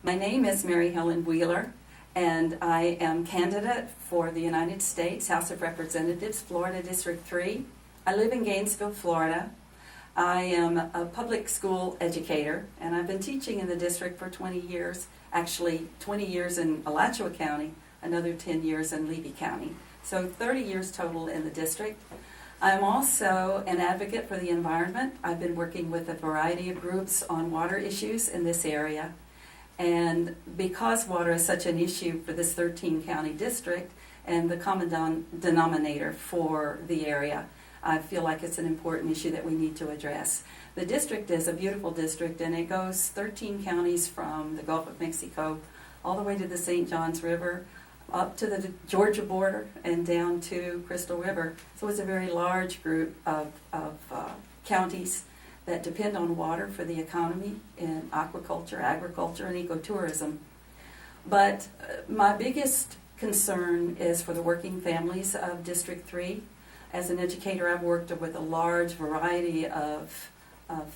My name is Marihelen Wheeler, and I am candidate for the United States House of Representatives, Florida District 3. I live in Gainesville, Florida. I am a public school educator, and I've been teaching in the district for 20 years, actually 20 years in Alachua County, another 10 years in Levy County. So 30 years total in the district. I'm also an advocate for the environment. I've been working with a variety of groups on water issues in this area. And because water is such an issue for this 13-county district and the common denominator for the area, I feel like it's an important issue that we need to address. The district is a beautiful district, and it goes 13 counties from the Gulf of Mexico all the way to the St. Johns River, up to the Georgia border, and down to Crystal River. So it's a very large group of counties that depend on water for the economy in aquaculture, agriculture, and ecotourism. But my biggest concern is for the working families of District 3. As an educator, I've worked with a large variety of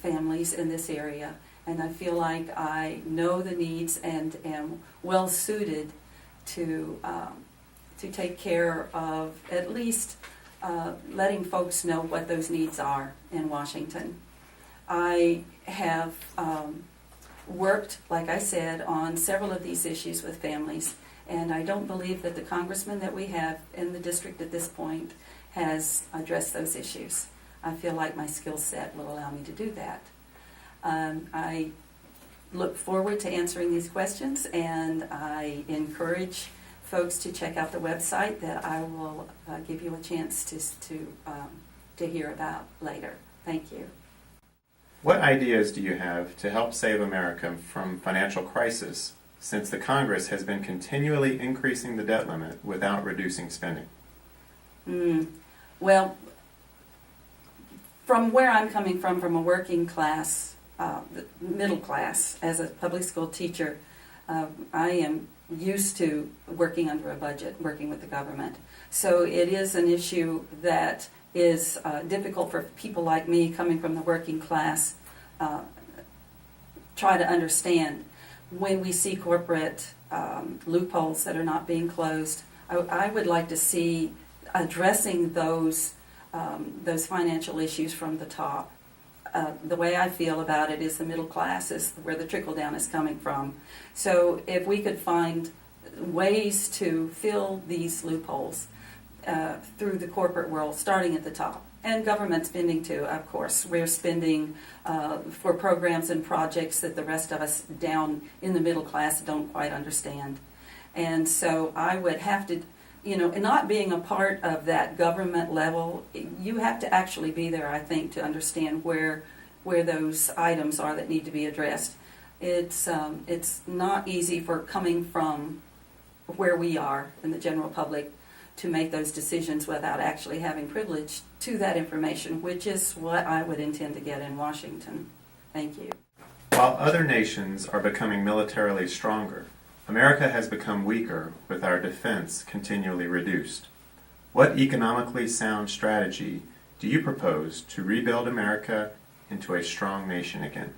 families in this area, and I feel like I know the needs and am well suited to take care of at least letting folks know what those needs are in Washington. I have worked, like I said, on several of these issues with families, and I don't believe that the congressman that we have in the district at this point has addressed those issues. I feel like my skill set will allow me to do that. I look forward to answering these questions, and I encourage folks to check out the website that I will give you a chance to hear about later. Thank you. What ideas do you have to help save America from financial crisis, since the Congress has been continually increasing the debt limit without reducing spending? Well, from where I'm coming from a working class, middle class, as a public school teacher, I am used to working under a budget, working with the government. So it is an issue that is difficult for people like me coming from the working class try to understand. When we see corporate loopholes that are not being closed, I would like to see addressing those financial issues from the top. The way I feel about it is the middle class is where the trickle down is coming from. So if we could find ways to fill these loopholes through the corporate world, starting at the top, and government spending too, of course. We're spending for programs and projects that the rest of us down in the middle class don't quite understand. And so I would have to, not being a part of that government level, you have to actually be there, I think, to understand where those items are that need to be addressed. It's not easy for coming from where we are in the general public to make those decisions without actually having privilege to that information, which is what I would intend to get in Washington. Thank you. While other nations are becoming militarily stronger, America has become weaker with our defense continually reduced. What economically sound strategy do you propose to rebuild America into a strong nation again?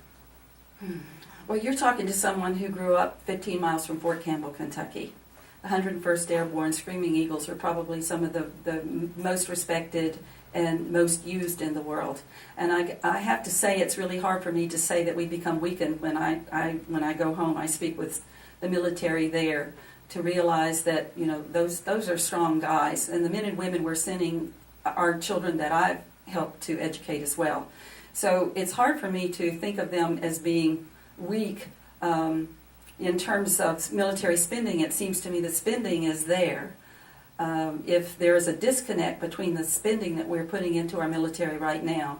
Well, you're talking to someone who grew up 15 miles from Fort Campbell, Kentucky. The 101st Airborne Screaming Eagles are probably some of the most respected and most used in the world. And I have to say, it's really hard for me to say that we become weakened when I go home. I speak with the military there to realize that those are strong guys, and the men and women we're sending are children that I've helped to educate as well. So it's hard for me to think of them as being weak. In terms of military spending, it seems to me that spending is there. If there is a disconnect between the spending that we're putting into our military right now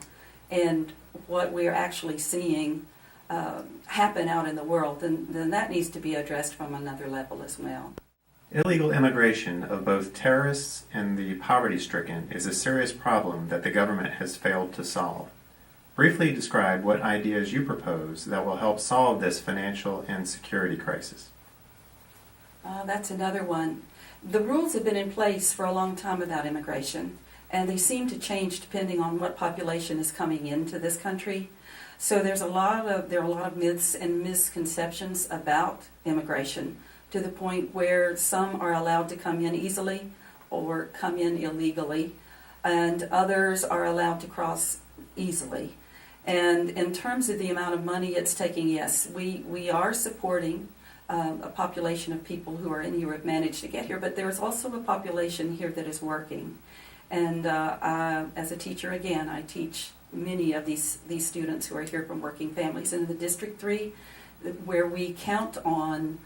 and what we're actually seeing happen out in the world, then that needs to be addressed from another level as well. Illegal immigration of both terrorists and the poverty-stricken is a serious problem that the government has failed to solve. Briefly describe what ideas you propose that will help solve this financial and security crisis. That's another one. The rules have been in place for a long time about immigration, and they seem to change depending on what population is coming into this country. So there are a lot of myths and misconceptions about immigration, to the point where some are allowed to come in easily or come in illegally, and others are allowed to cross easily. And in terms of the amount of money it's taking, yes, we are supporting a population of people who are in here who have managed to get here, but there's also a population here that is working. And as a teacher, again, I teach many of these students who are here from working families. And in the District 3, where we count on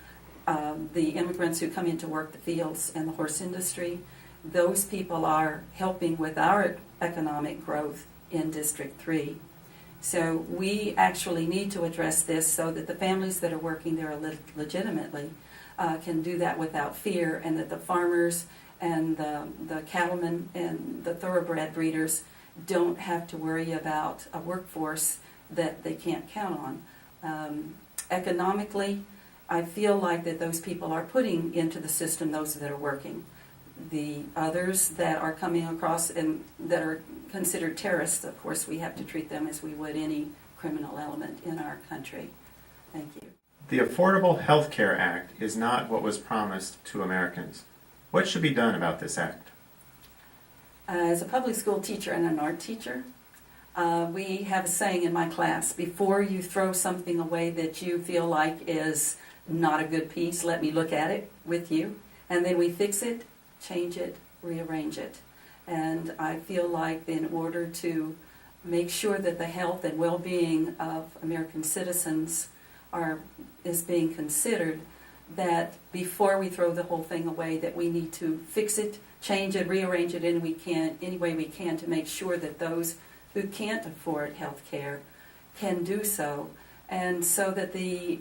the immigrants who come in to work the fields and the horse industry, those people are helping with our economic growth in District 3. So we actually need to address this so that the families that are working there legitimately can do that without fear, and that the farmers and the cattlemen and the thoroughbred breeders don't have to worry about a workforce that they can't count on. Economically, I feel like that those people are putting into the system those that are working. The others that are coming across and that are considered terrorists, of course, we have to treat them as we would any criminal element in our country. Thank you. The Affordable Health Care Act is not what was promised to Americans. What should be done about this act? As a public school teacher and an art teacher, we have a saying in my class: before you throw something away that you feel like is not a good piece, let me look at it with you, and then we fix it, change it, rearrange it. And I feel like in order to make sure that the health and well-being of American citizens is being considered, that before we throw the whole thing away, that we need to fix it, change it, rearrange it any way we can to make sure that those who can't afford health care can do so, and so that the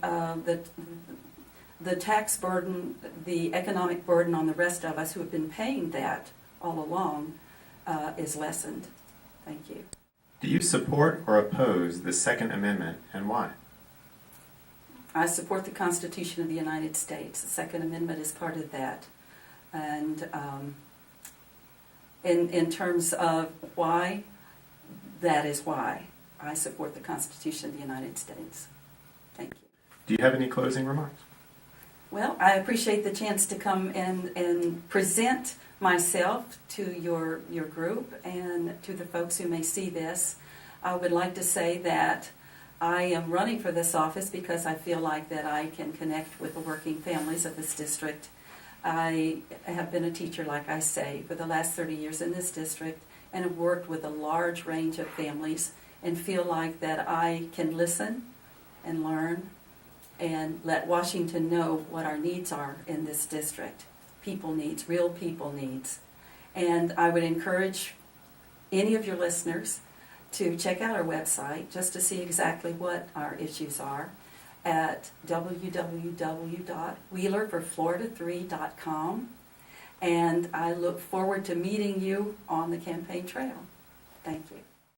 tax burden, the economic burden on the rest of us who have been paying that all along is lessened. Thank you. Do you support or oppose the Second Amendment, and why? I support the Constitution of the United States. The Second Amendment is part of that. And in terms of why, that is why I support the Constitution of the United States. Thank you. Do you have any closing remarks? Well, I appreciate the chance to come and present myself to your group and to the folks who may see this. I would like to say that I am running for this office because I feel like that I can connect with the working families of this district. I have been a teacher, like I say, for the last 30 years in this district, and have worked with a large range of families, and feel like that I can listen and learn and let Washington know what our needs are in this district. People needs, real people needs. And I would encourage any of your listeners to check out our website just to see exactly what our issues are at www.wheelerforflorida3.com. And I look forward to meeting you on the campaign trail. Thank you.